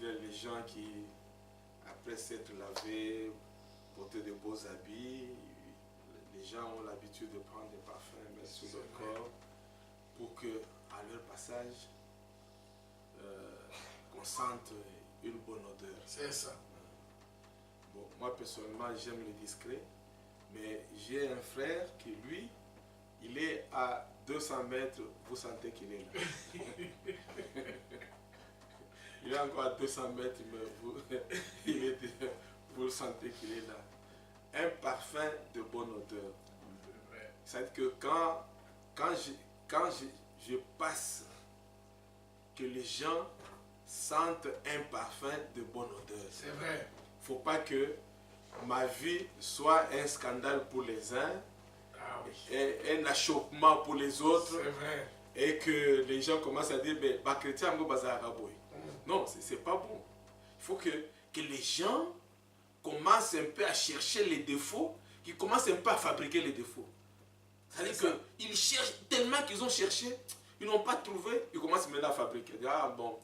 considère les gens qui, après s'être lavés, porter de beaux habits, les gens ont l'habitude de prendre des parfums, mettre sur leur corps, pour que, à leur passage, qu'on sente une bonne odeur. C'est ça. Bon, moi personnellement, j'aime le discret, mais j'ai un frère qui, lui, il est à 200 mètres, vous sentez qu'il est là. Il est encore à 200 mètres, mais vous sentez qu'il est là. Un parfum de bonne odeur. C'est-à-dire que quand je passe, que les gens sentent un parfum de bonne odeur. C'est vrai. Il ne faut pas que ma vie soit un scandale pour les uns, et un achoppement pour les autres, et que les gens commencent à dire bah, chrétien, non, c'est pas bon. Il faut que les gens commencent un peu à chercher les défauts, qu'ils commencent un peu à fabriquer les défauts. C'est-à-dire qu'ils cherchent tellement qu'ils ont cherché, ils n'ont pas trouvé, ils commencent maintenant à fabriquer. Ah bon,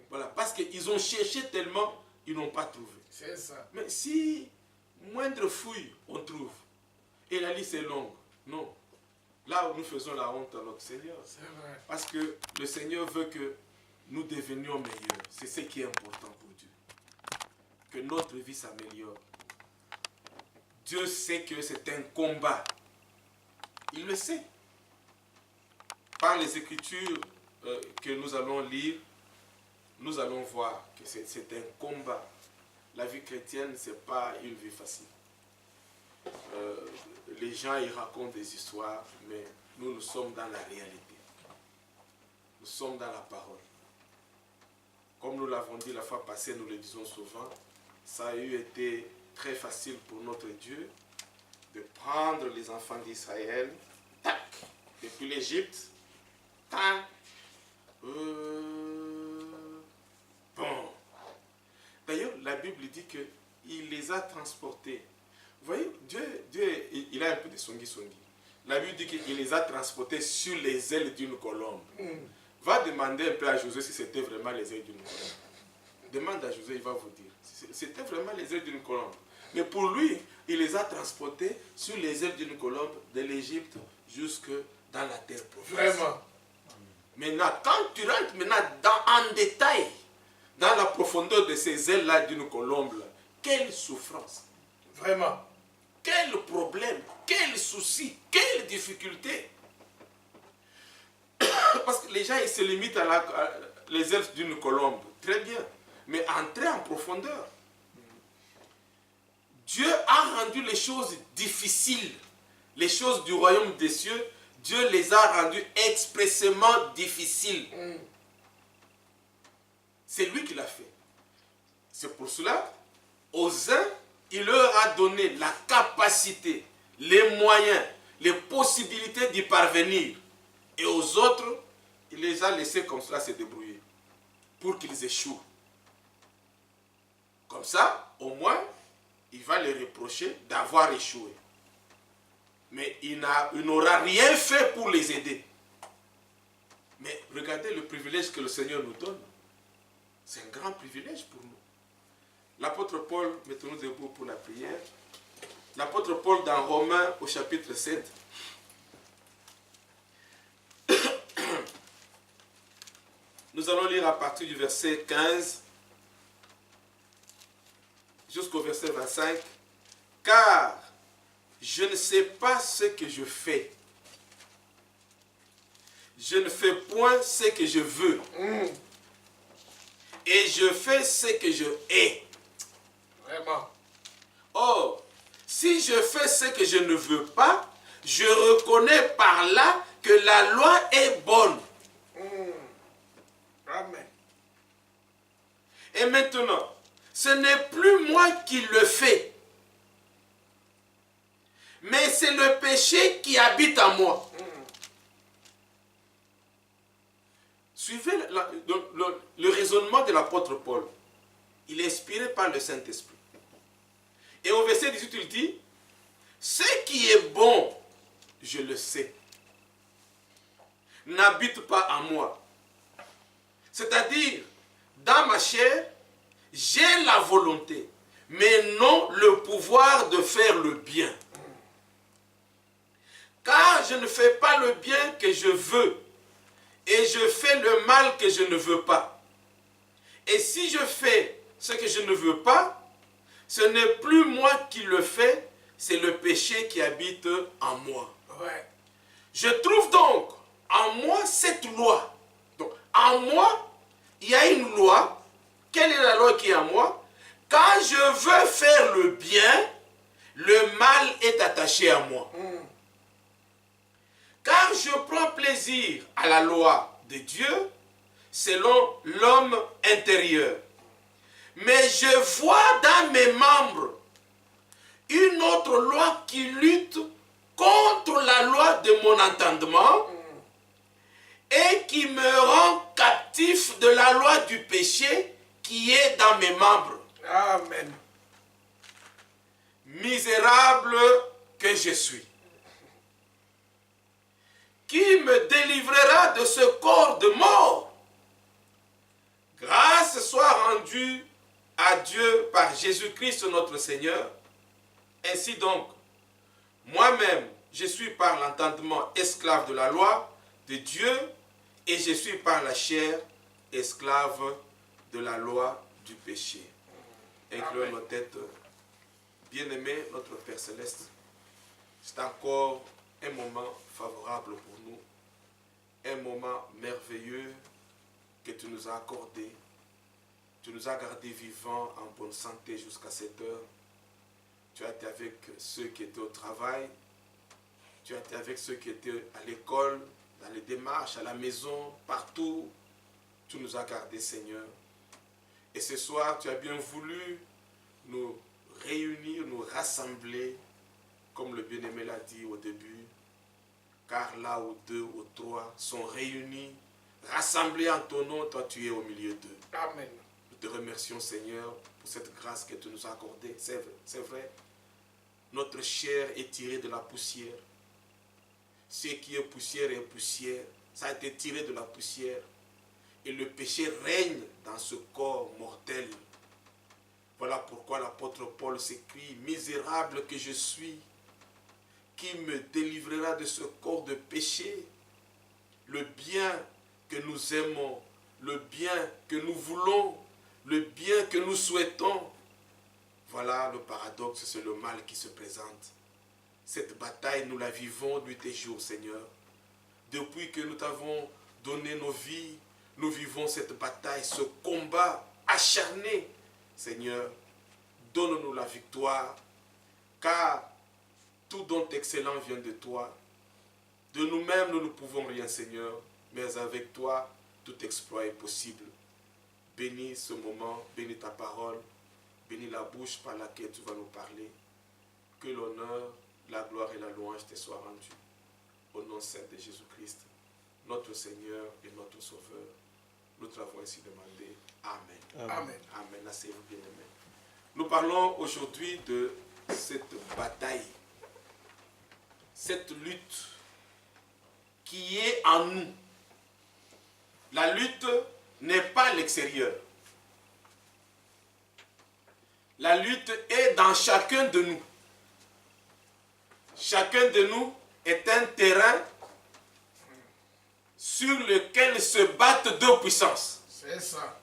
voilà, parce qu'ils ont cherché tellement, ils n'ont pas trouvé. C'est ça. Mais si moindre fouille, on trouve, et la liste est longue, non. Là où nous faisons la honte à notre Seigneur. C'est vrai. Parce que le Seigneur veut que nous devenions meilleurs. C'est ce qui est important pour Dieu. Que notre vie s'améliore. Dieu sait que c'est un combat. Il le sait. Par les Écritures que nous allons lire, nous allons voir que c'est un combat. La vie chrétienne, ce n'est pas une vie facile. Les gens, ils racontent des histoires, mais nous sommes dans la réalité. Nous sommes dans la parole. Comme nous l'avons dit la fois passée, nous le disons souvent, ça a eu été très facile pour notre Dieu de prendre les enfants d'Israël, tac, depuis l'Égypte, tac, bon. D'ailleurs, la Bible dit qu'il les a transportés. Vous voyez, Dieu, il a un peu de songi-songi. La Bible dit qu'il les a transportés sur les ailes d'une colombe. Va demander un peu à Josué si c'était vraiment les ailes d'une colombe. Demande à Josué, il va vous dire. C'était vraiment les ailes d'une colombe. Mais pour lui, il les a transportés sur les ailes d'une colombe de l'Égypte jusque dans la terre promise. Vraiment. Maintenant, quand tu rentres en détail dans la profondeur de ces ailes-là d'une colombe, quelle souffrance. Vraiment. Quel problème, quel souci, quelle difficulté. Parce que les gens, ils se limitent à les ailes d'une colombe. Très bien. Mais entrer en profondeur. Dieu a rendu les choses difficiles. Les choses du royaume des cieux, Dieu les a rendues expressément difficiles. C'est lui qui l'a fait. C'est pour cela, aux uns, il leur a donné la capacité, les moyens, les possibilités d'y parvenir. Et aux autres, il les a laissés comme cela se débrouiller. Pour qu'ils échouent. Comme ça, au moins, il va les reprocher d'avoir échoué. Mais il n'aura rien fait pour les aider. Mais regardez le privilège que le Seigneur nous donne. C'est un grand privilège pour nous. L'apôtre Paul, mettons-nous debout pour la prière. L'apôtre Paul dans Romains au chapitre 7. Nous allons lire à partir du verset 15 jusqu'au verset 25. Car je ne sais pas ce que je fais. Je ne fais point ce que je veux. Et je fais ce que je hais. Vraiment. Or, si je fais ce que je ne veux pas, je reconnais par là que la loi est bonne. Amen. Et maintenant, ce n'est plus moi qui le fais, mais c'est le péché qui habite en moi. Suivez le raisonnement de l'apôtre Paul. Il est inspiré par le Saint-Esprit. Et au verset 18, il dit, ce qui est bon, je le sais, n'habite pas en moi. C'est-à-dire, dans ma chair, j'ai la volonté, mais non le pouvoir de faire le bien. Car je ne fais pas le bien que je veux, et je fais le mal que je ne veux pas. Et si je fais ce que je ne veux pas, ce n'est plus moi qui le fais, c'est le péché qui habite en moi. Ouais. Je trouve donc en moi cette loi. Donc, en moi, il y a une loi. Quelle est la loi qui est en moi? Quand je veux faire le bien, le mal est attaché à moi. Car je prends plaisir à la loi de Dieu selon l'homme intérieur. Mais je vois dans mes membres une autre loi qui lutte contre la loi de mon entendement et qui me rend captif de la loi du péché qui est dans mes membres. Amen. Misérable que je suis. Qui me délivrera de ce corps de mort? Grâce soit rendue à Dieu par Jésus-Christ notre Seigneur. Ainsi donc, moi-même, je suis par l'entendement esclave de la loi de Dieu et je suis par la chair esclave de la loi du péché. Incluons nos têtes. Bien-aimé, notre Père Céleste, c'est encore un moment favorable pour nous, un moment merveilleux que tu nous as accordé. Tu nous as gardés vivants en bonne santé jusqu'à cette heure. Tu as été avec ceux qui étaient au travail. Tu as été avec ceux qui étaient à l'école, dans les démarches, à la maison, partout. Tu nous as gardés, Seigneur. Et ce soir, tu as bien voulu nous réunir, nous rassembler, comme le bien-aimé l'a dit au début. Car là où 2 ou 3 sont réunis, rassemblés en ton nom, toi tu es au milieu d'eux. Amen. Nous te remercions, Seigneur, pour cette grâce que tu nous as accordée. C'est vrai. Notre chair est tirée de la poussière. Ce qui est poussière est poussière. Ça a été tiré de la poussière. Et le péché règne dans ce corps mortel. Voilà pourquoi l'apôtre Paul s'écrit, « Misérable que je suis, qui me délivrera de ce corps de péché? Le bien que nous aimons, le bien que nous voulons, le bien que nous souhaitons. » Voilà le paradoxe, c'est le mal qui se présente. Cette bataille, nous la vivons nuit et jour, Seigneur. Depuis que nous t'avons donné nos vies, nous vivons cette bataille, ce combat acharné. Seigneur, donne-nous la victoire, car tout don excellent vient de toi. De nous-mêmes, nous ne pouvons rien, Seigneur, mais avec toi, tout exploit est possible. Bénis ce moment, bénis ta parole, bénis la bouche par laquelle tu vas nous parler. Que l'honneur, la gloire et la louange te soient rendus. Au nom saint de Jésus-Christ, notre Seigneur et notre Sauveur, nous te l'avons ainsi demandé. Amen. Amen. Amen. Asseyez-vous, bien-aimés. Nous parlons aujourd'hui de cette bataille, cette lutte qui est en nous. La lutte n'est pas à l'extérieur. La lutte est dans chacun de nous. Chacun de nous est un terrain sur lequel se battent deux puissances. C'est ça.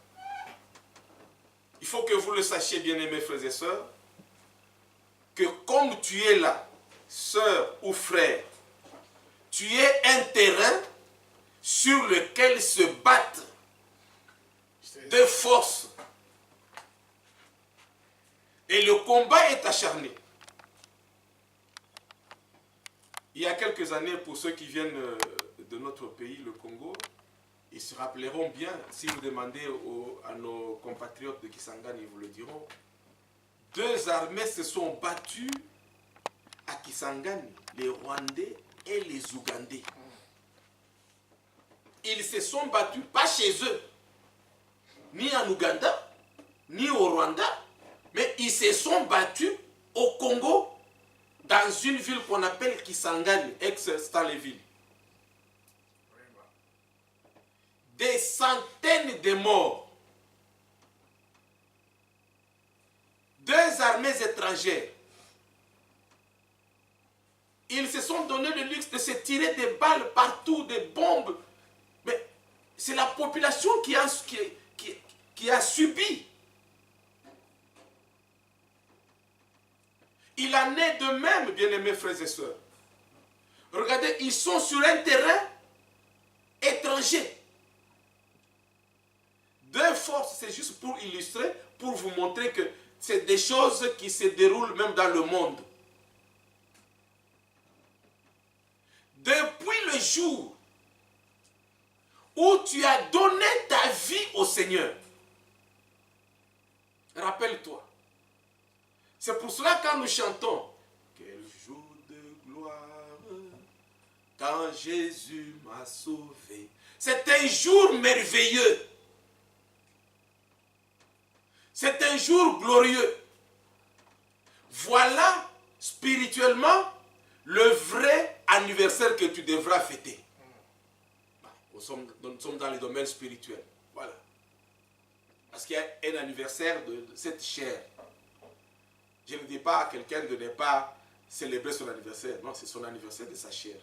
Il faut que vous le sachiez, bien-aimés frères et sœurs, que comme tu es là, sœur ou frère, tu es un terrain sur lequel se battent deux forces. Et le combat est acharné. Il y a quelques années, pour ceux qui viennent de notre pays, le Congo, ils se rappelleront bien, si vous demandez à nos compatriotes de Kisangani, ils vous le diront, deux armées se sont battues à Kisangani, les Rwandais et les Ougandais. Ils se sont battus, pas chez eux, ni en Ouganda, ni au Rwanda, mais ils se sont battus au Congo, dans une ville qu'on appelle Kisangani, ex-Stanleyville. des centaines de morts. Deux armées étrangères. Ils se sont donné le luxe de se tirer des balles partout, des bombes. Mais c'est la population qui a subi. Il en est de même, bien-aimés frères et sœurs. Regardez, ils sont sur un terrain étranger. Deux forces, c'est juste pour illustrer, pour vous montrer que c'est des choses qui se déroulent même dans le monde. Depuis le jour où tu as donné ta vie au Seigneur, rappelle-toi. C'est pour cela quand nous chantons, quel jour de gloire, quand Jésus m'a sauvé. C'est un jour merveilleux. C'est un jour glorieux. Voilà, spirituellement, le vrai anniversaire que tu devras fêter. Nous sommes dans le domaine spirituel. Voilà. Parce qu'il y a un anniversaire de cette chair. Je ne dis pas à quelqu'un de ne pas célébrer son anniversaire. Non, c'est son anniversaire de sa chair.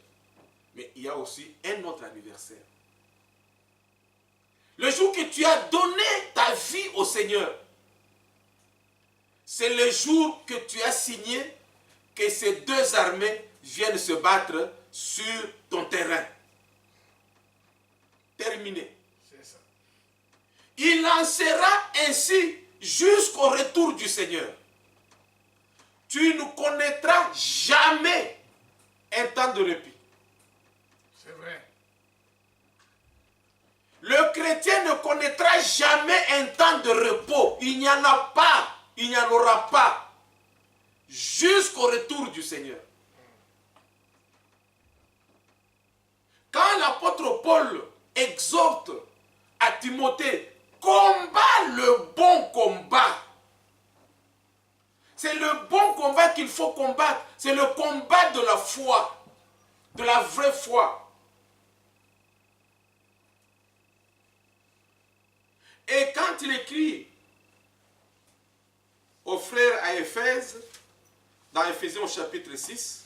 Mais il y a aussi un autre anniversaire. Le jour que tu as donné ta vie au Seigneur, c'est le jour que tu as signé que ces deux armées viennent se battre sur ton terrain. Terminé. C'est ça. Il en sera ainsi jusqu'au retour du Seigneur. Tu ne connaîtras jamais un temps de répit. C'est vrai. Le chrétien ne connaîtra jamais un temps de repos. Il n'y en a pas. Il n'y en aura pas. Jusqu'au retour du Seigneur. Quand l'apôtre Paul exhorte à Timothée, combat le bon combat. C'est le bon combat qu'il faut combattre. C'est le combat de la foi. De la vraie foi. Et quand il écrit aux frères à Éphèse, dans Éphésiens au chapitre 6,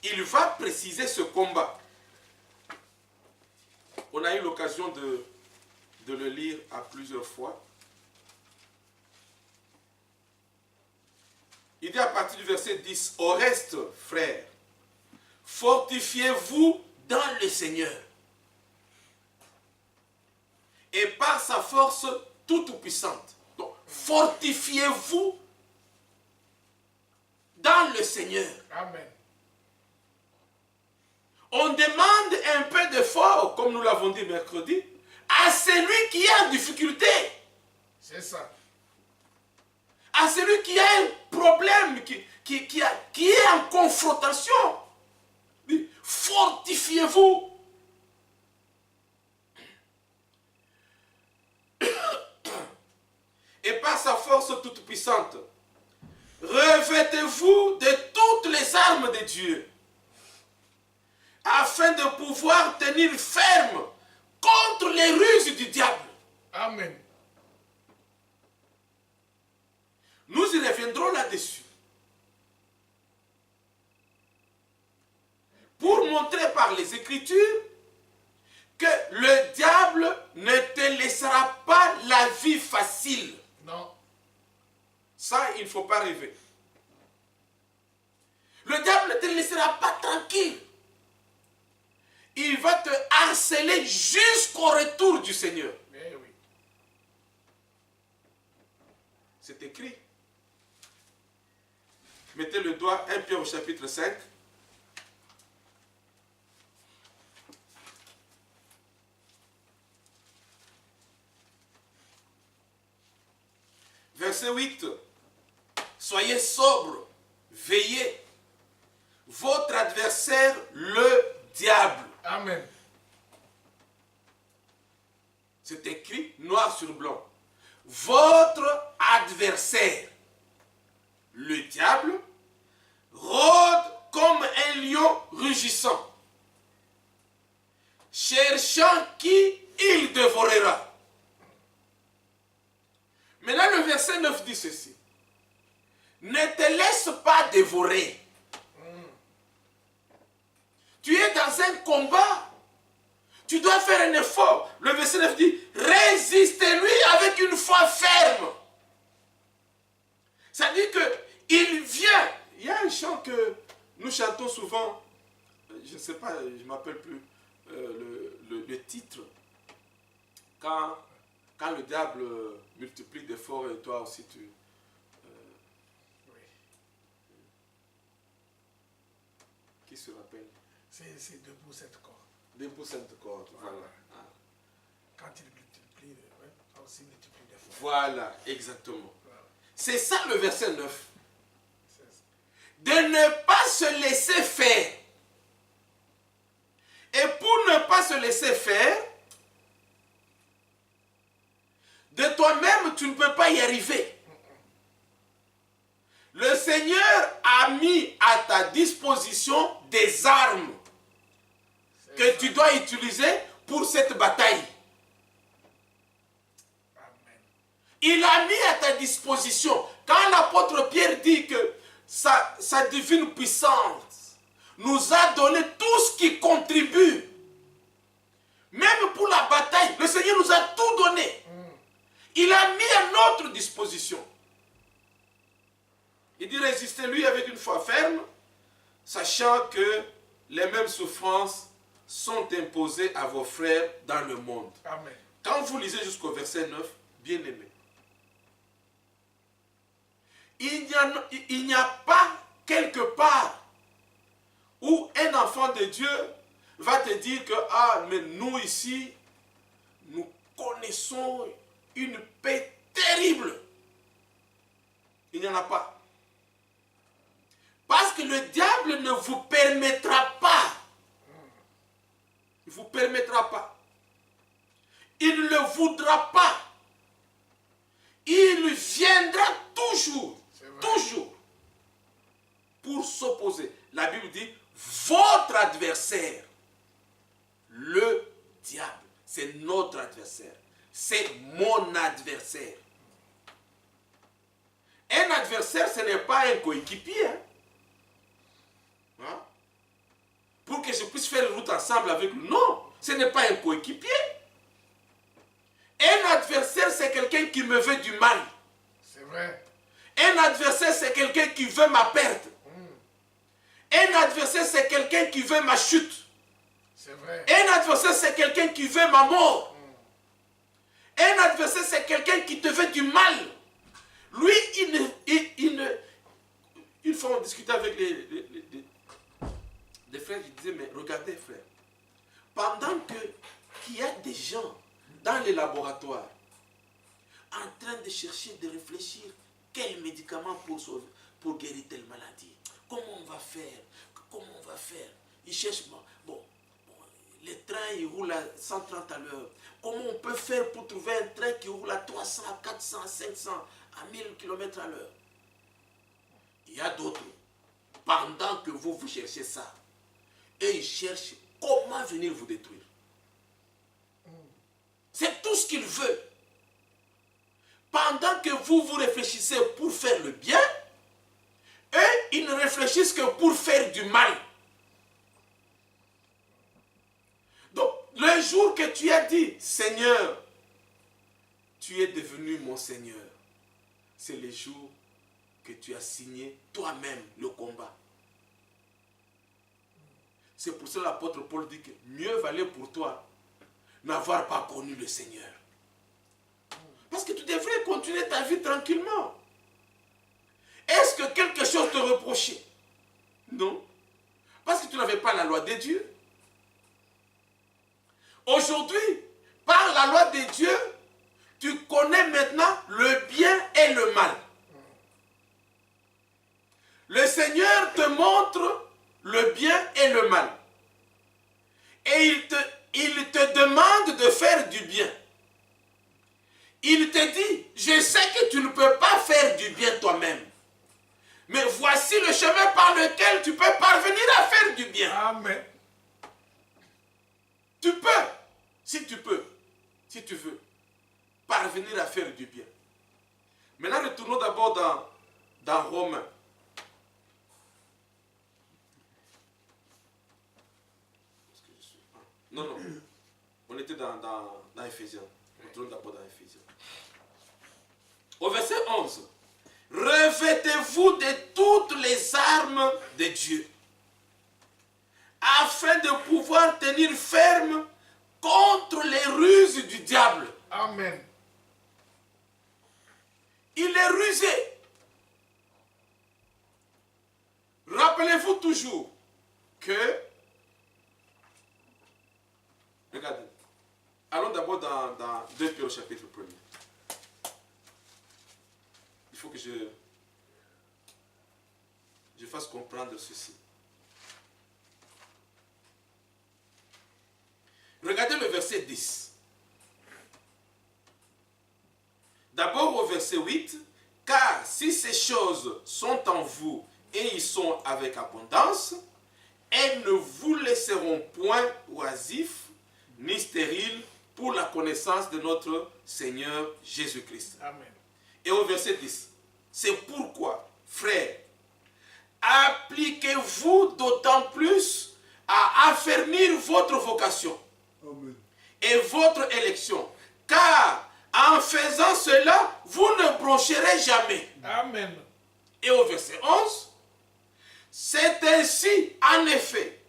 il va préciser ce combat. On a eu l'occasion de le lire à plusieurs fois. Il dit à partir du verset 10, « Au reste, frères, fortifiez-vous dans le Seigneur et par sa force toute puissante. » Donc, fortifiez-vous dans le Seigneur. Amen. On demande un peu d'effort, comme nous l'avons dit mercredi, à celui qui est en difficulté. C'est ça. À celui qui a un problème, qui est en confrontation. Fortifiez-vous. Et par sa force toute puissante, revêtez-vous de toutes les armes de Dieu, afin de pouvoir tenir ferme contre les ruses du diable. Amen. Nous y reviendrons là-dessus. Pour montrer par les Écritures que le diable ne te laissera pas la vie facile. Non. Ça, il ne faut pas rêver. Le diable ne te laissera pas tranquille. Il va te harceler jusqu'au retour du Seigneur. Mais oui. C'est écrit. Mettez le doigt, 1 Pierre au chapitre 5. Verset 8. Soyez sobres, veillez. Votre adversaire, le diable. Amen. C'est écrit noir sur blanc. Votre adversaire, le diable, rôde comme un lion rugissant, cherchant qui il dévorera. Maintenant, le verset 9 dit ceci. Ne te laisse pas dévorer. Tu es dans un combat. Tu dois faire un effort. Le verset 9 dit, résistez-lui avec une foi ferme. Ça dit qu'il vient. Il y a un chant que nous chantons souvent. Je ne sais pas, je ne m'appelle plus le titre. Quand le diable multiplie d'efforts et toi aussi tu... Oui. Qui se rappelle? C'est debout cette corde. Debout cette corde, voilà. Ah. Quand il multiplie, ouais, ça aussi multiplie d'efforts. Voilà, exactement. Voilà. C'est ça le verset 9. C'est ça. De ne pas se laisser faire. Et pour ne pas se laisser faire, de toi-même, tu ne peux pas y arriver. Le Seigneur a mis à ta disposition des armes que tu dois utiliser pour cette bataille. Amen. Il a mis à ta disposition. Quand l'apôtre Pierre dit que sa divine puissance nous a donné tout ce qui contribue, même pour la bataille, le Seigneur nous a tout donné. Il a mis à notre disposition. Il dit résistez-lui avec une foi ferme, sachant que les mêmes souffrances sont imposées à vos frères dans le monde. Amen. Quand vous lisez jusqu'au verset 9, bien aimé, il n'y a pas quelque part où un enfant de Dieu va te dire que ah, mais nous ici, nous connaissons une paix terrible. Il n'y en a pas. Parce que le diable ne vous permettra pas. Il ne vous permettra pas. Il ne le voudra pas. Il viendra toujours, pour s'opposer. La Bible dit, votre adversaire, le diable, c'est notre adversaire. C'est mon adversaire. Un adversaire, ce n'est pas un coéquipier. Hein? Pour que je puisse faire route ensemble avec lui. Non, ce n'est pas un coéquipier. Un adversaire, c'est quelqu'un qui me veut du mal. C'est vrai. Un adversaire, c'est quelqu'un qui veut ma perte. Un adversaire, c'est quelqu'un qui veut ma chute. C'est vrai. Un adversaire, c'est quelqu'un qui veut ma mort. Un adversaire, c'est quelqu'un qui te veut du mal. Lui, une fois on discutait avec des frères, je disais, mais regardez frère, pendant qu'il y a des gens dans les laboratoires en train de chercher, de réfléchir, quel médicament pour guérir telle maladie, comment on va faire, ils cherchent, les trains ils roulent à 130 à l'heure, comment on peut faire pour trouver un train qui roule à 300, à 400, à 500, à 1000 km à l'heure. Il y a d'autres, pendant que vous cherchez ça, et ils cherchent comment venir vous détruire. C'est tout ce qu'ils veulent. Pendant que vous réfléchissez pour faire le bien, eux, ils ne réfléchissent que pour faire du mal. Donc, le jour que tu as dit, Seigneur, tu es devenu mon Seigneur, c'est le jour que tu as signé toi-même le combat. C'est pour ça que l'apôtre Paul dit que mieux valait pour toi n'avoir pas connu le Seigneur. Parce que tu devrais continuer ta vie tranquillement. Est-ce que quelque chose te reprochait? Non. Parce que tu n'avais pas la loi de Dieu. Aujourd'hui, par la loi de Dieu, tu connais maintenant le bien et le mal. Le Seigneur te montre le bien et le mal. Et il te demande de faire du bien. Il te dit, je sais que tu ne peux pas faire du bien toi-même. Mais voici le chemin par lequel tu peux parvenir à faire du bien. Amen. Tu peux, si tu peux. si tu veux, parvenir à faire du bien. Maintenant, retournons d'abord dans Romains. Non, on était dans Éphésiens. Retournons d'abord dans Éphésiens. Au verset 11. Revêtez-vous de toutes les armes de Dieu, afin de pouvoir tenir ferme contre les ruses du diable. Amen. Il est rusé. Rappelez-vous toujours que, regardez, allons d'abord dans 2 Pierre au chapitre 1er. Il faut que je fasse comprendre ceci. Regardez le verset 10. D'abord au verset 8. Car si ces choses sont en vous et y sont avec abondance, elles ne vous laisseront point oisifs ni stériles pour la connaissance de notre Seigneur Jésus-Christ. Amen. Et au verset 10, c'est pourquoi, frères, appliquez-vous d'autant plus à affermir votre vocation. Amen. Et votre élection, car en faisant cela, vous ne broncherez jamais. Amen. Et au verset 11, c'est ainsi, en effet,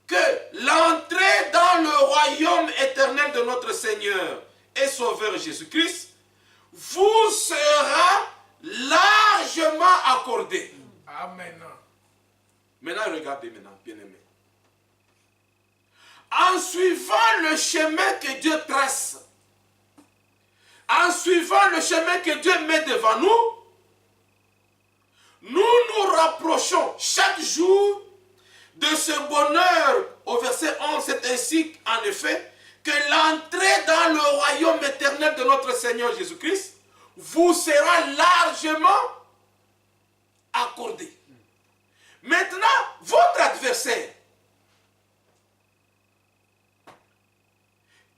que l'entrée dans le royaume éternel de notre Seigneur et Sauveur Jésus-Christ vous sera largement accordée. Amen. Maintenant, regardez maintenant, bien-aimés. En suivant le chemin que Dieu trace, en suivant le chemin que Dieu met devant nous, nous nous rapprochons chaque jour de ce bonheur. Au verset 11, c'est ainsi, en effet, que l'entrée dans le royaume éternel de notre Seigneur Jésus-Christ vous sera largement accordée. Maintenant, votre adversaire,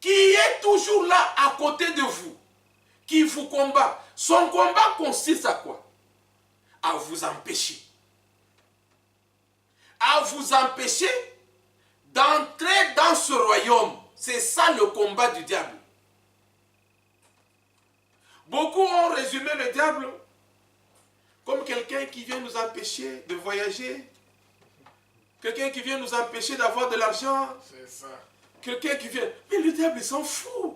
qui est toujours là à côté de vous, qui vous combat, son combat consiste à quoi? À vous empêcher. À vous empêcher d'entrer dans ce royaume. C'est ça le combat du diable. Beaucoup ont résumé le diable comme quelqu'un qui vient nous empêcher de voyager, quelqu'un qui vient nous empêcher d'avoir de l'argent, C'est ça. quelqu'un qui vient... Mais le diable, il s'en fout.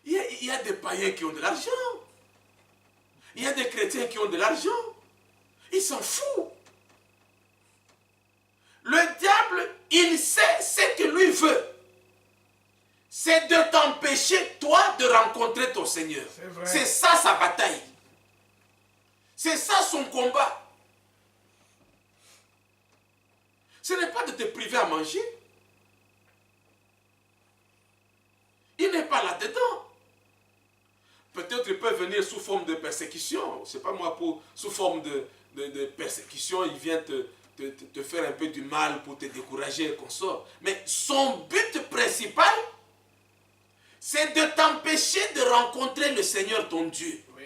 Il y a des païens qui ont de l'argent. Il y a des chrétiens qui ont de l'argent. Il s'en fout. Le diable, il sait ce que lui veut. C'est de t'empêcher, toi, de rencontrer ton Seigneur. C'est ça sa bataille. C'est ça son combat. Ce n'est pas de te priver à manger. Il n'est pas là-dedans. Peut-être il peut venir sous forme de persécution. C'est pas moi, sous forme de persécution, il vient te faire un peu du mal pour te décourager et qu'on sort. Mais son but principal, c'est de t'empêcher de rencontrer le Seigneur ton Dieu. Oui.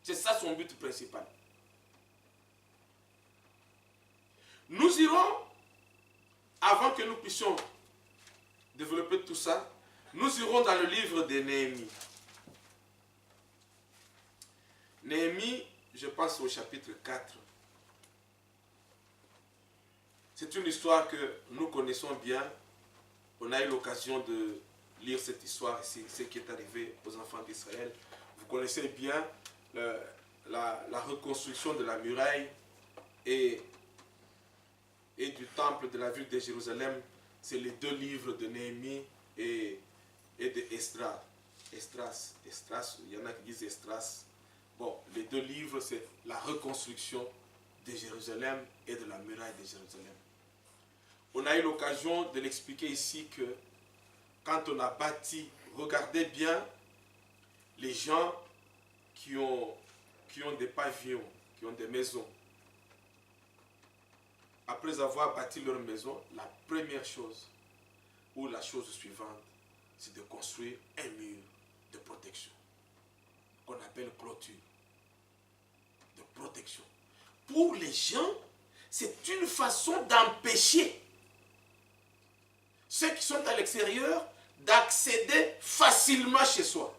C'est ça son but principal. Nous irons, avant que nous puissions développer tout ça, nous irons dans le livre de Néhémie. Néhémie, je pense au chapitre 4. C'est une histoire que nous connaissons bien. On a eu l'occasion de lire cette histoire ici, ce qui est arrivé aux enfants d'Israël. Vous connaissez bien la reconstruction de la muraille et du temple de la ville de Jérusalem. C'est les deux livres de Néhémie et de Esdras. Esdras, il y en a qui disent Esdras. Bon, les deux livres, c'est la reconstruction de Jérusalem et de la muraille de Jérusalem. On a eu l'occasion de l'expliquer ici que quand on a bâti, regardez bien les gens qui ont des pavillons, qui ont des maisons. Après avoir bâti leur maison, la première chose, ou la chose suivante, c'est de construire un mur de protection, qu'on appelle clôture, de protection. Pour les gens, c'est une façon d'empêcher ceux qui sont à l'extérieur d'accéder facilement chez soi.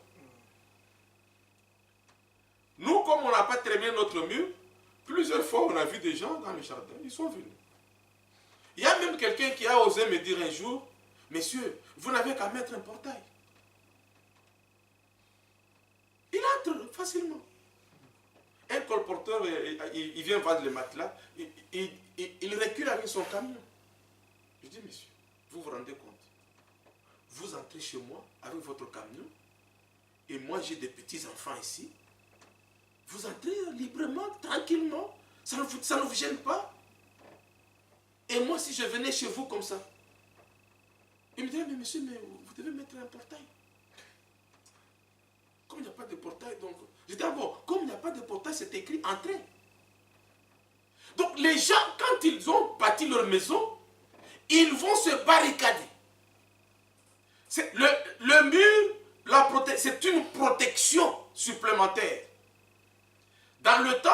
Nous, comme on n'a pas terminé notre mur, plusieurs fois on a vu des gens dans le jardin, ils sont venus. Il y a même quelqu'un qui a osé me dire un jour, messieurs, vous n'avez qu'à mettre un portail. Il entre facilement. Un colporteur, il vient vendre le matelas, il recule avec son camion. Je dis, messieurs, vous vous rendez compte? Vous entrez chez moi avec votre camion, et moi j'ai des petits-enfants ici. Vous entrez librement, tranquillement, ça ne vous gêne pas. Et moi, si je venais chez vous comme ça, il me dit, mais monsieur, mais vous devez mettre un portail. Comme il n'y a pas de portail, donc... Je dis, ah bon, comme il n'y a pas de portail, c'est écrit entrez. Donc les gens, quand ils ont bâti leur maison, ils vont se barricader. Le mur, c'est une protection supplémentaire. Dans le temps,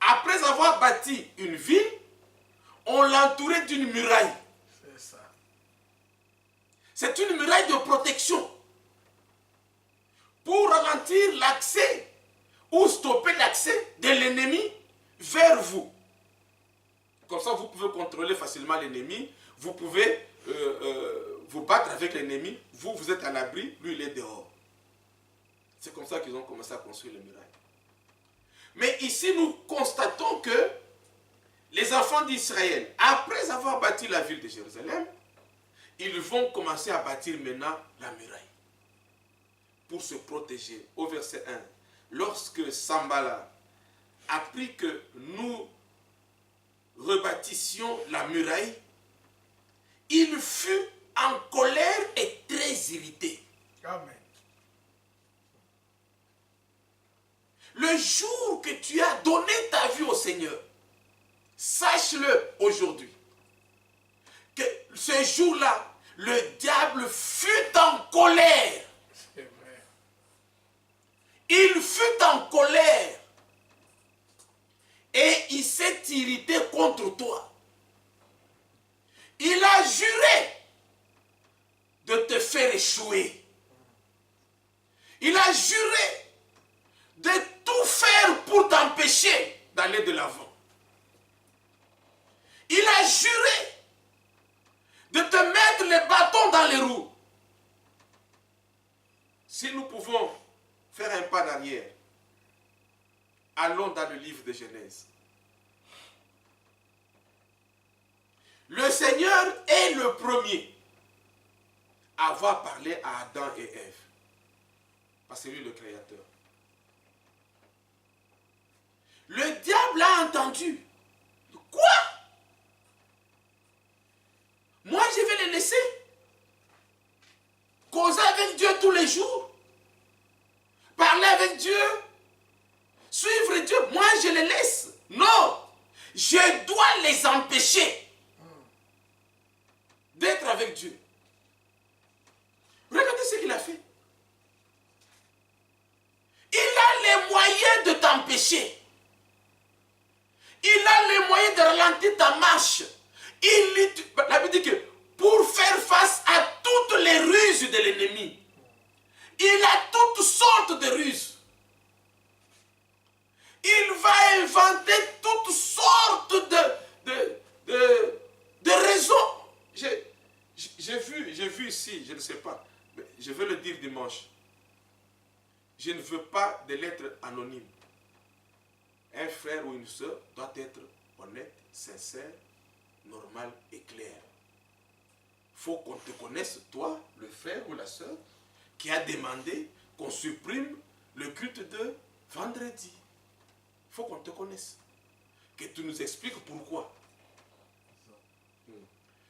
après avoir bâti une ville, on l'entourait d'une muraille. C'est ça. C'est une muraille de protection pour ralentir l'accès ou stopper l'accès de l'ennemi vers vous. Comme ça, vous pouvez contrôler facilement l'ennemi. Vous pouvez vous battre avec l'ennemi. Vous êtes à l'abri, lui, il est dehors. C'est comme ça qu'ils ont commencé à construire les murailles. Mais ici, nous constatons que les enfants d'Israël, après avoir bâti la ville de Jérusalem, ils vont commencer à bâtir maintenant la muraille pour se protéger. Au verset 1, lorsque Sambala apprit que nous rebâtissions la muraille, il fut en colère et très irrité. Amen. Le jour que tu as donné ta vie au Seigneur, sache-le aujourd'hui, que ce jour-là, le diable fut en colère. C'est vrai. Il fut en colère et il s'est irrité contre toi. Il a juré de te faire échouer. Il a juré de tout faire pour t'empêcher d'aller de l'avant. Il a juré de te mettre les bâtons dans les roues. Si nous pouvons faire un pas d'arrière, allons dans le livre de Genèse. Le Seigneur est le premier à avoir parlé à Adam et Ève. Parce que c'est lui le créateur. Le diable a entendu. Quoi? Moi, je vais les laisser causer avec Dieu tous les jours, parler avec Dieu, suivre Dieu. Moi, je les laisse. Non, je dois les empêcher d'être avec Dieu. Regardez ce qu'il a fait. Il a les moyens de t'empêcher. Il a les moyens de ralentir ta marche. La Bible dit que pour faire face à toutes les ruses de l'ennemi, il a toutes sortes de ruses. Il va inventer toutes sortes de raisons. J'ai vu ici, je ne sais pas, mais je vais le dire dimanche. Je ne veux pas de lettres anonymes. Un frère ou une soeur doit être honnête, sincère, normal et clair. Il faut qu'on te connaisse, toi, le frère ou la soeur, qui a demandé qu'on supprime le culte de vendredi. Il faut qu'on te connaisse. Que tu nous expliques pourquoi.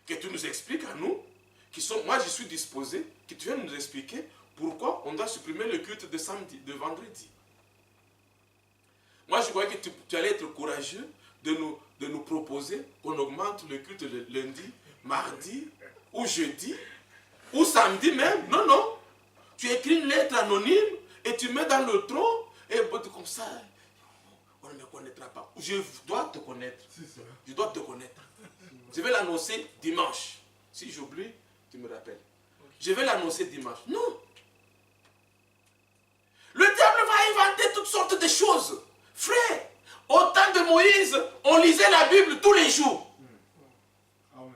Que tu nous expliques à nous, moi je suis disposé, que tu viennes nous expliquer pourquoi on doit supprimer le culte de samedi, de vendredi. Moi je croyais que tu allais être courageux de nous proposer qu'on augmente le culte le lundi, mardi ou jeudi ou samedi même. Non, non. Tu écris une lettre anonyme et tu mets dans le tronc et comme ça, on ne me connaîtra pas. Je dois te connaître. Je dois te connaître. Je vais l'annoncer dimanche. Si j'oublie, tu me rappelles. Je vais l'annoncer dimanche. Non. Le diable va inventer toutes sortes de choses. Frère, au temps de Moïse, on lisait la Bible tous les jours. Amen.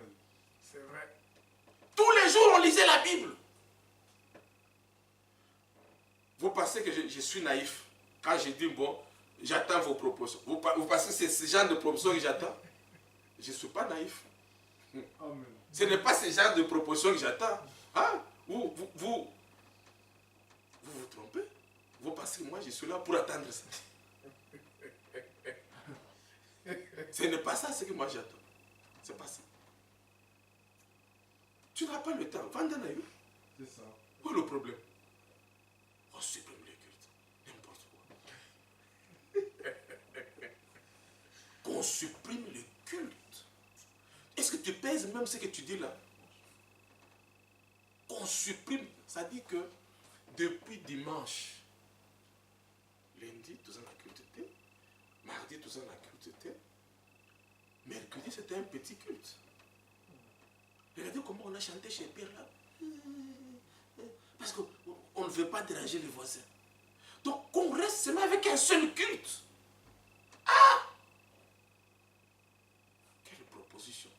C'est vrai. Tous les jours, on lisait la Bible. Vous pensez que je suis naïf quand je dis, bon, j'attends vos propositions. Vous pensez que c'est ce genre de propositions que j'attends? Je ne suis pas naïf. Amen. Ce n'est pas ce genre de propositions que j'attends. Hein? Vous vous trompez. Vous pensez que moi, je suis là pour attendre ça. Ce n'est pas ça ce que moi j'attends. C'est pas ça. Tu n'as pas le temps. Vendez naïf. C'est ça. Où est le problème? On supprime les cultes. N'importe quoi. Qu'on supprime les cultes. Est-ce que tu pèses même ce que tu dis là? Qu'on supprime. Ça dit que depuis dimanche, lundi, tous en la culte était. Mardi, tous en la culte était. Mercredi, c'était un petit culte. Regardez comment on a chanté chez Pierre là. Parce qu'on ne veut pas déranger les voisins. Donc, qu'on reste seulement avec un seul culte. Ah! Quelle proposition.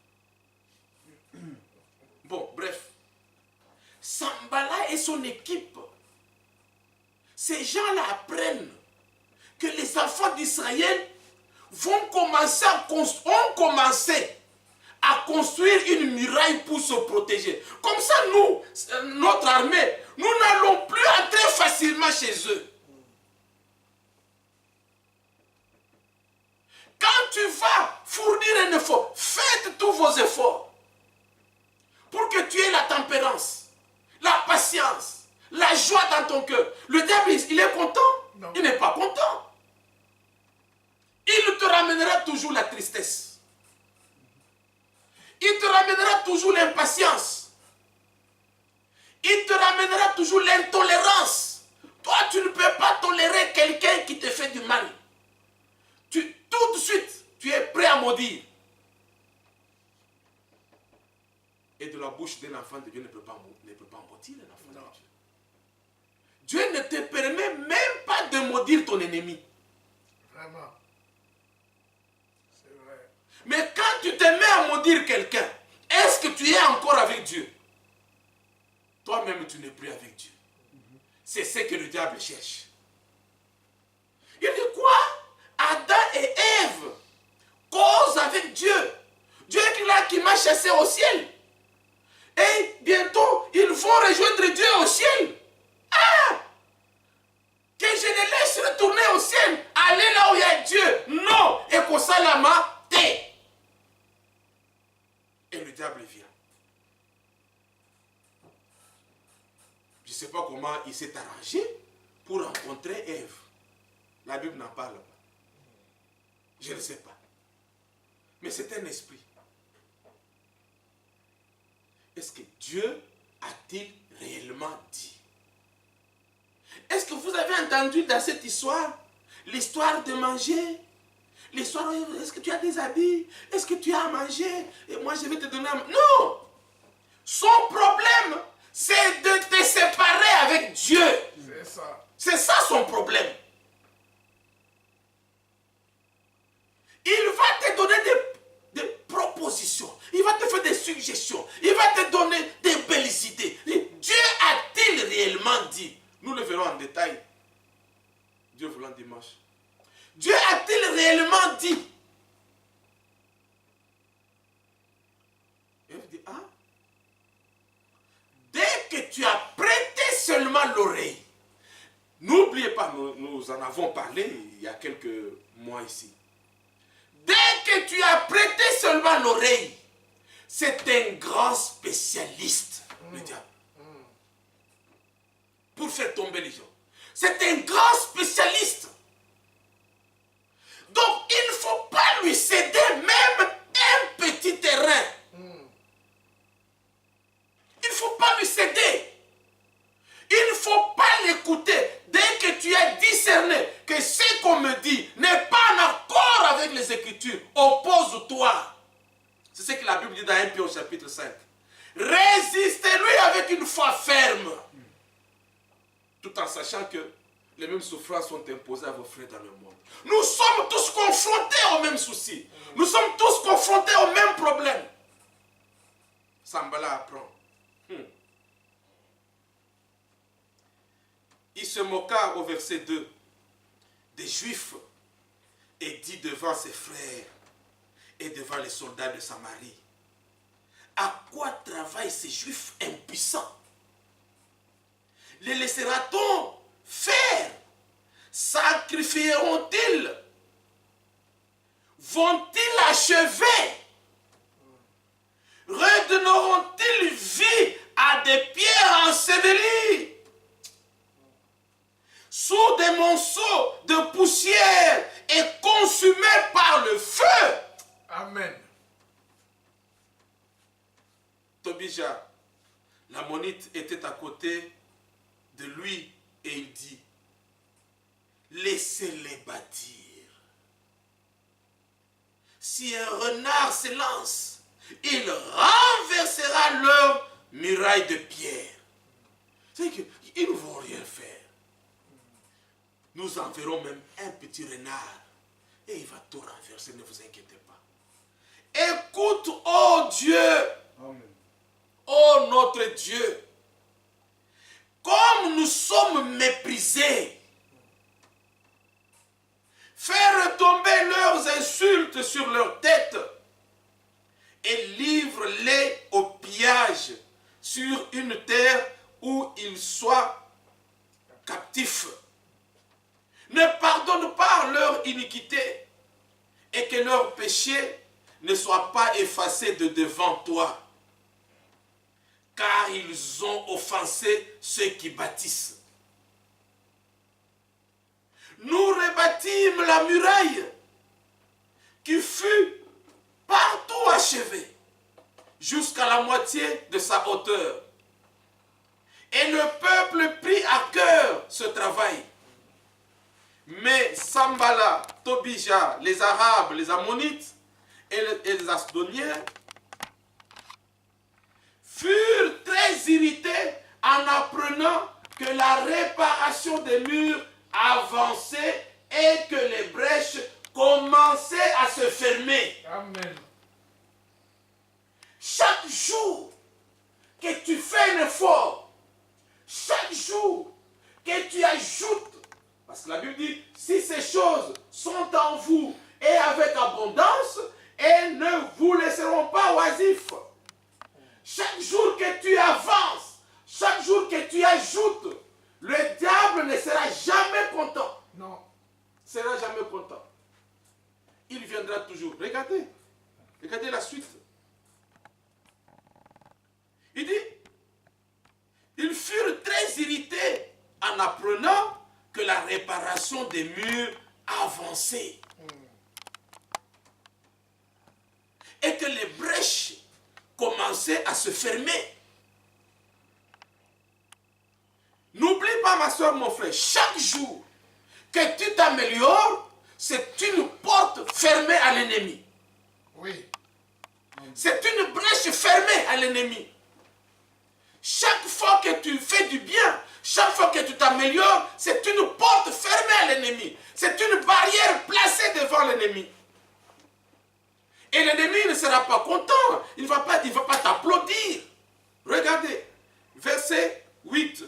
Bon, bref. Sambala et son équipe, ces gens-là apprennent que les enfants d'Israël ont commencé à construire une muraille pour se protéger. Comme ça, nous, notre armée, nous n'allons plus entrer facilement chez eux. Quand tu vas fournir un effort, faites tous vos efforts pour que tu aies la tempérance, la patience, la joie dans ton cœur. Le diable, il est content? Non. Il n'est pas content. Il te ramènera toujours la tristesse. Il te ramènera toujours l'impatience. Il te ramènera toujours l'intolérance. Toi, tu ne peux pas tolérer quelqu'un qui te fait du mal. Tout de suite, tu es prêt à maudire. Et de la bouche d'un enfant de Dieu ne peut pas maudire un enfant de Dieu. Dieu ne te permet même pas de maudire ton ennemi. Vraiment. C'est vrai. Mais quand tu te mets à maudire quelqu'un, est-ce que tu es encore avec Dieu? Toi-même, tu n'es plus avec Dieu. C'est ce que le diable cherche. Il dit quoi? Adam et Ève causent avec Dieu. Dieu est là qui m'a chassé au ciel. Et bientôt, ils vont rejoindre Dieu au ciel. Ah! Que je les laisse retourner au ciel. Aller là où il y a Dieu. Non. Et qu'on salama té. Et le diable vient. Je ne sais pas comment il s'est arrangé pour rencontrer Ève. La Bible n'en parle pas. Je ne sais pas. Mais c'est un esprit. Est-ce que Dieu a-t-il réellement dit? Est-ce que vous avez entendu dans cette histoire l'histoire de manger? L'histoire, est-ce que tu as des habits? Est-ce que tu as à manger? Et moi je vais te donner à manger. Non! Son problème, c'est de te séparer avec Dieu. C'est ça. C'est ça son problème. Il va te donner des propositions. Il va te faire des suggestions. Il va te donner des belles idées. Dieu a-t-il réellement dit? Nous le verrons en détail. Dieu voulant dimanche. Dieu a-t-il réellement dit? Et il dit, ah, dès que tu as prêté seulement l'oreille, n'oubliez pas, nous en avons parlé il y a quelques mois ici. Dès que tu as prêté seulement l'oreille, c'est un grand spécialiste, le diable, pour faire tomber les gens. C'est un grand spécialiste. Donc, il ne faut pas lui céder même un petit terrain. Il ne faut pas lui céder que ce qu'on me dit n'est pas en accord avec les Écritures, oppose-toi. C'est ce que la Bible dit dans 1 Pierre au chapitre 5. Résistez-lui avec une foi ferme, tout en sachant que les mêmes souffrances sont imposées à vos frères dans le monde. Nous sommes tous confrontés aux mêmes soucis. Nous sommes tous confrontés aux mêmes problèmes. Sambala apprend. Il se moqua au verset 2 des Juifs et dit devant ses frères et devant les soldats de Samarie: à quoi travaillent ces Juifs impuissants? Les laissera-t-on faire? Sacrifieront-ils? Vont-ils achever? Redonneront-ils vie à des pierres ensevelies? Sous des monceaux de poussière et consumés par le feu? Amen. Tobija, l'ammonite, était à côté de lui et il dit: laissez-les bâtir. Si un renard se lance, il renversera leur muraille de pierre. C'est qu'ils ne vont rien faire. Nous enverrons même un petit renard et il va tout renverser, ne vous inquiétez pas. Écoute, oh Dieu, Amen. oh notre Dieu, comme nous sommes méprisés. Fais retomber leurs insultes sur leur tête et livre-les au pillage sur une terre où ils soient captifs. Ne pardonne pas leur iniquité et que leur péché ne soit pas effacé de devant toi, car ils ont offensé ceux qui bâtissent. Nous rebâtîmes la muraille qui fut partout achevée jusqu'à la moitié de sa hauteur. Et le peuple prit à cœur ce travail. Mais Sambala, Tobija, les Arabes, les Ammonites et les Asdoniens furent très irrités en apprenant que la réparation des murs avançait et que les brèches commençaient à se fermer. Amen. Chaque jour que tu fais un effort, chaque jour que tu ajoutes, parce que la Bible dit, si ces choses sont en vous et avec abondance, elles ne vous laisseront pas oisifs. Chaque jour que tu avances, chaque jour que tu ajoutes, le diable ne sera jamais content. Non. Ne sera jamais content. Il viendra toujours. Regardez. Regardez la suite. Il dit, ils furent très irrités en apprenant que la réparation des murs avançait. Et que les brèches commençaient à se fermer. N'oublie pas, ma soeur, mon frère, chaque jour que tu t'améliores, c'est une porte fermée à l'ennemi. Oui. C'est une brèche fermée à l'ennemi. Chaque fois que tu fais du bien, chaque fois que tu t'améliores, c'est une porte fermée à l'ennemi. C'est une barrière placée devant l'ennemi. Et l'ennemi ne sera pas content. Il ne va pas t'applaudir. Regardez, verset 8.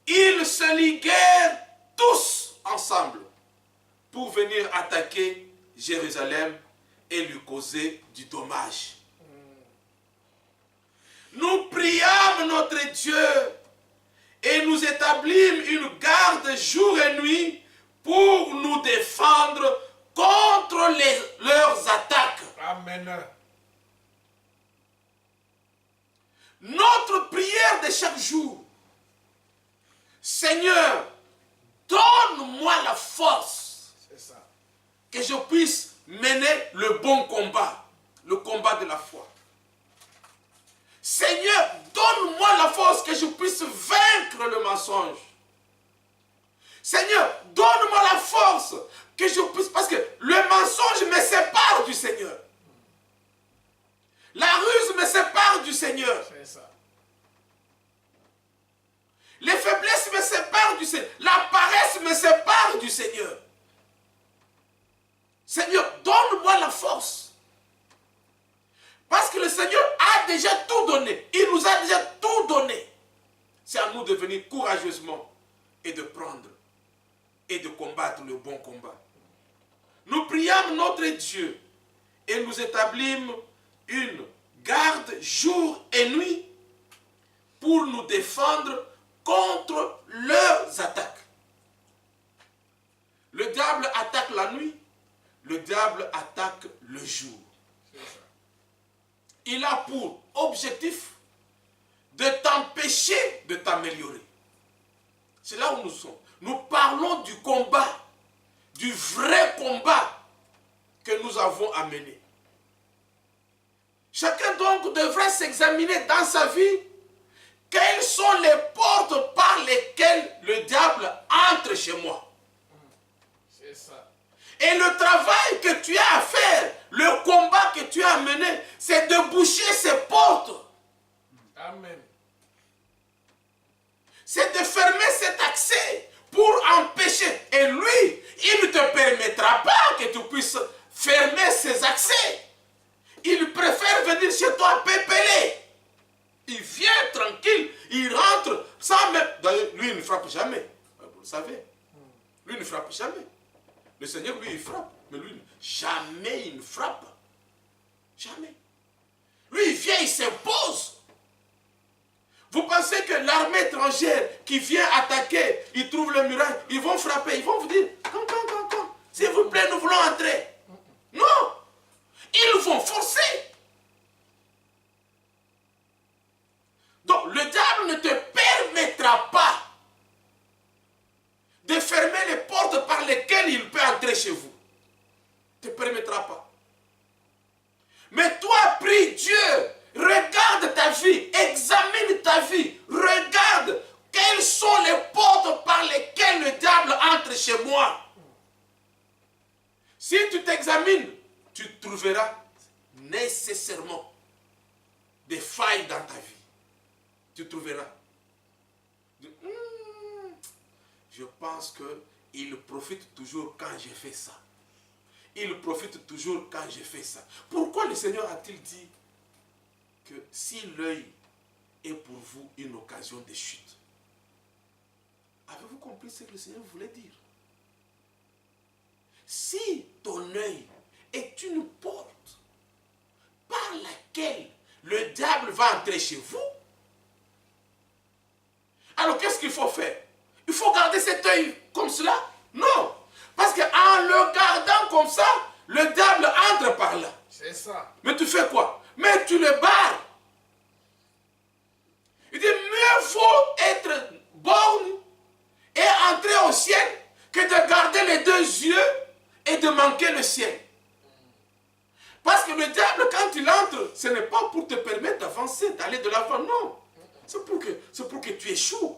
Ils se liguèrent tous ensemble pour venir attaquer Jérusalem et lui causer du dommage. Nous priâmes notre Dieu et nous établîmes une garde jour et nuit pour nous défendre contre leurs attaques. Amen. Notre prière de chaque jour: Seigneur, donne-moi la force C'est ça. que je puisse mener le bon combat, le combat de la foi. Seigneur, donne-moi la force que je puisse vaincre le mensonge. Seigneur, donne-moi la force ça. Les faiblesses me séparent du Seigneur. La paresse me sépare du Seigneur. Seigneur, donne-moi la force. Parce que le Seigneur a déjà tout donné. Il nous a déjà tout donné. C'est à nous de venir courageusement et de prendre et de combattre le bon combat. Nous priâmes notre Dieu et nous établîmes une garde jour et nuit pour nous défendre contre leurs attaques. Le diable attaque la nuit, le diable attaque le jour. Il a pour objectif de t'empêcher de t'améliorer. C'est là où nous sommes. Nous parlons du combat, du vrai combat que nous avons à mener. Chacun donc devrait s'examiner dans sa vie quelles sont les portes par lesquelles le diable entre chez moi. C'est ça. Et le travail que tu as à faire, le combat que tu as à mener, c'est de boucher ces portes. Amen. C'est de fermer cet accès pour empêcher. Et lui, il ne te permettra pas que tu puisses fermer ces accès. Il préfère venir chez toi pépeler. Il vient tranquille, il rentre sans même... D'ailleurs, lui, il ne frappe jamais. Vous le savez. Lui, il ne frappe jamais. Le Seigneur, lui, il frappe. Mais lui, jamais il ne frappe. Jamais. Lui, il vient, il s'impose. Vous pensez que l'armée étrangère qui vient attaquer, ils trouvent le muraille, ils vont frapper, ils vont vous dire, quand, s'il vous plaît, nous voulons entrer. Non. Ils vont forcer. Donc, le diable ne te permettra pas de fermer les portes par lesquelles il peut entrer chez vous. Ne te permettra pas. Mais toi, prie Dieu, regarde ta vie, examine ta vie, regarde quelles sont les portes par lesquelles le diable entre chez moi. Si tu t'examines, tu trouveras nécessairement des failles dans ta vie. Tu trouveras. Je pense qu'il profite toujours quand je fais ça. Il profite toujours quand je fais ça. Pourquoi le Seigneur a-t-il dit que si l'œil est pour vous une occasion de chute? Avez-vous compris ce que le Seigneur voulait dire? Si ton œil est une porte par laquelle le diable va entrer chez vous, alors qu'est-ce qu'il faut faire? Il faut garder cet œil comme cela? Non. Parce qu'en le gardant comme ça, le diable entre par là. C'est ça. Mais tu fais quoi? Mais tu le barres. Il dit, mieux vaut être borgne et entrer au ciel que de garder les deux yeux et de manquer le ciel. Parce que le diable, quand il entre, ce n'est pas pour te permettre d'avancer, d'aller de l'avant, non. C'est pour que tu échoues.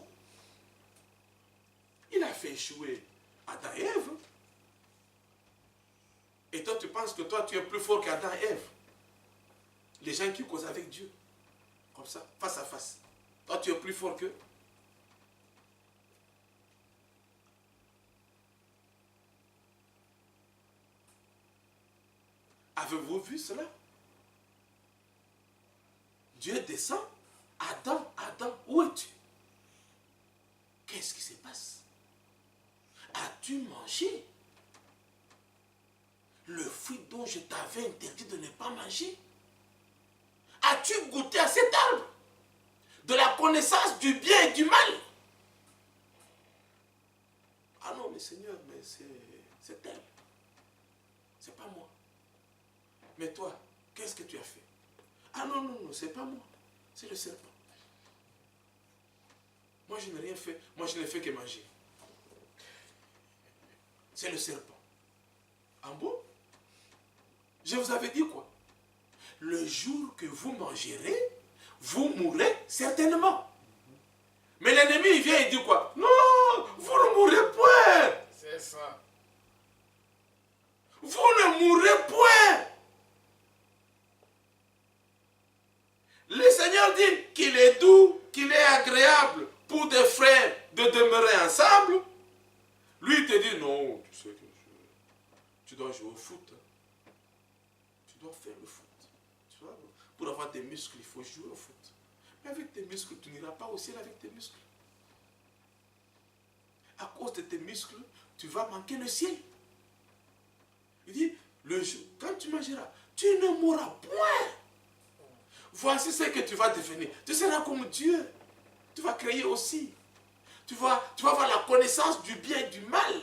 Il a fait échouer Adam et Ève. Et toi, tu penses que toi, tu es plus fort qu'Adam et Ève. Les gens qui causent avec Dieu, comme ça, face à face. Toi, tu es plus fort qu'eux. Avez-vous vu cela? Dieu descend. Adam, où es-tu? Qu'est-ce qui se passe? As-tu mangé le fruit dont je t'avais interdit de ne pas manger? As-tu goûté à cet arbre de la connaissance du bien et du mal? Ah non, mais Seigneur, mais c'est elle. C'est pas moi. Mais toi, qu'est-ce que tu as fait? Ah non, c'est pas moi. C'est le serpent. Moi, je n'ai rien fait. Moi, je n'ai fait que manger. C'est le serpent. Ah bon? Je vous avais dit quoi? Le jour que vous mangerez, vous mourrez certainement. Mais l'ennemi, il vient et dit quoi? Non, vous ne mourrez point. C'est ça. Vous ne mourrez point. Le Seigneur dit, qu'il est doux, qu'il est agréable pour des frères de demeurer ensemble, lui il te dit non, tu sais que tu dois jouer au foot. Tu dois faire le foot. Tu vois, pour avoir des muscles, il faut jouer au foot. Mais avec tes muscles, tu n'iras pas au ciel avec tes muscles. À cause de tes muscles, tu vas manquer le ciel. Il dit, le jour, quand tu mangeras, tu ne mourras point. Voici ce que tu vas devenir. Tu seras comme Dieu. Tu vas créer aussi. Tu vas avoir la connaissance du bien et du mal.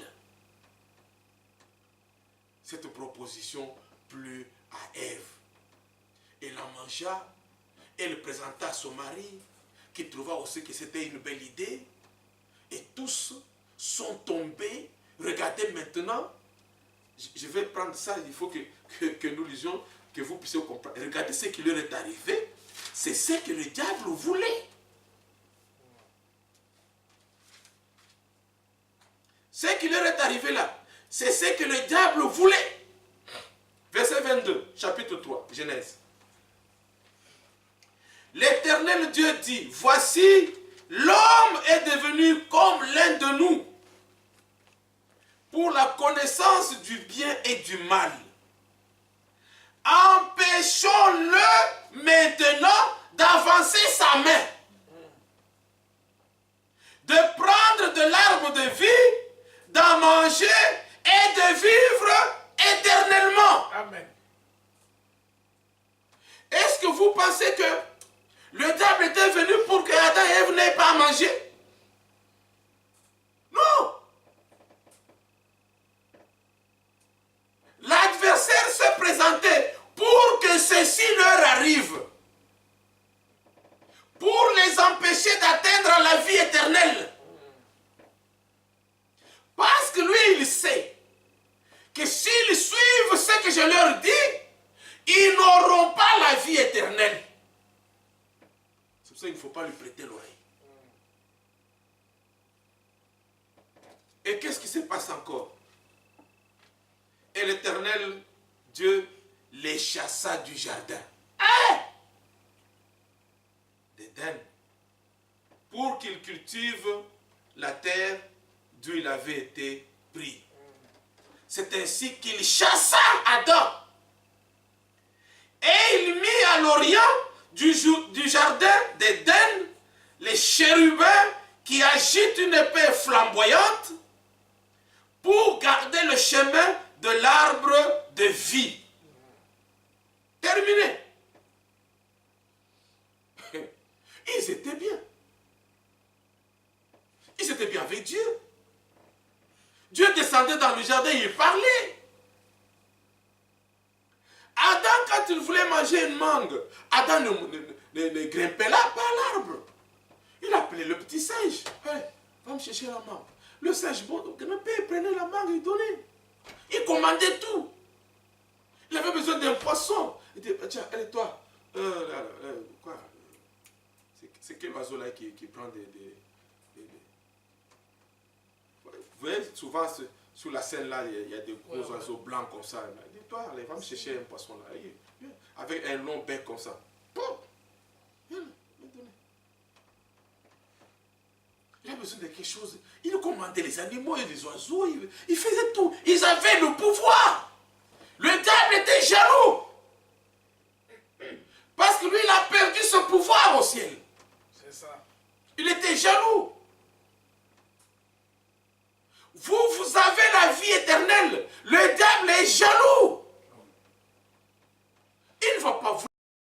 Cette proposition plut à Ève. Elle en mangea. Elle le présenta à son mari, qui trouva aussi que c'était une belle idée. Et tous sont tombés. Regardez maintenant. Je vais prendre ça, il faut que nous lisions, que vous puissiez comprendre. Regardez ce qui leur est arrivé. C'est ce que le diable voulait. Ce qui leur est arrivé là, c'est ce que le diable voulait. Verset 22, chapitre 3, Genèse. L'Éternel Dieu dit, voici, l'homme est devenu comme l'un de nous, pour la connaissance du bien et du mal. Empêchons-le maintenant d'avancer sa main, de prendre de l'arbre de vie, d'en manger et de vivre éternellement. Amen. Est-ce que vous pensez que le diable était venu pour que Adam et Ève n'aient pas à manger? Non. L'adversaire se présentait pour que ceci leur arrive, pour les empêcher d'atteindre la vie éternelle. Parce que lui, il sait que s'ils suivent ce que je leur dis, ils n'auront pas la vie éternelle. C'est pour ça qu'il ne faut pas lui prêter l'oreille. Et qu'est-ce qui se passe encore? Et l'Éternel Dieu les chassa du jardin d'Éden pour qu'ils cultivent la terre d'où il avait été pris. C'est ainsi qu'il chassa Adam. Et il mit à l'orient du jardin d'Éden les chérubins qui agitent une épée flamboyante pour garder le chemin de l'arbre de vie. Terminé. Ils étaient bien. Ils étaient bien avec Dieu. Dieu descendait dans le jardin, il parlait. Adam, quand il voulait manger une mangue, Adam ne grimpait là, pas à l'arbre. Il appelait le petit singe. Hey, va me chercher la mangue. Le singe, bon, grimpait, il prenait la mangue, il donnait. Il commandait tout. Il avait besoin d'un poisson. Il dit, tiens, allez, toi, quoi? C'est quel oiseau là qui prend des... Vous voyez, souvent, sur la scène là, il y a des gros oiseaux blancs comme ça. Il dit, toi, allez, va me chercher un poisson là. Avec un long bec comme ça. Viens, donner. Il a besoin de quelque chose. Il commandait les animaux et les oiseaux. Il faisait tout. Ils avaient le pouvoir. Le diable était jaloux. Parce que lui, il a perdu son pouvoir au ciel. C'est ça. Il était jaloux.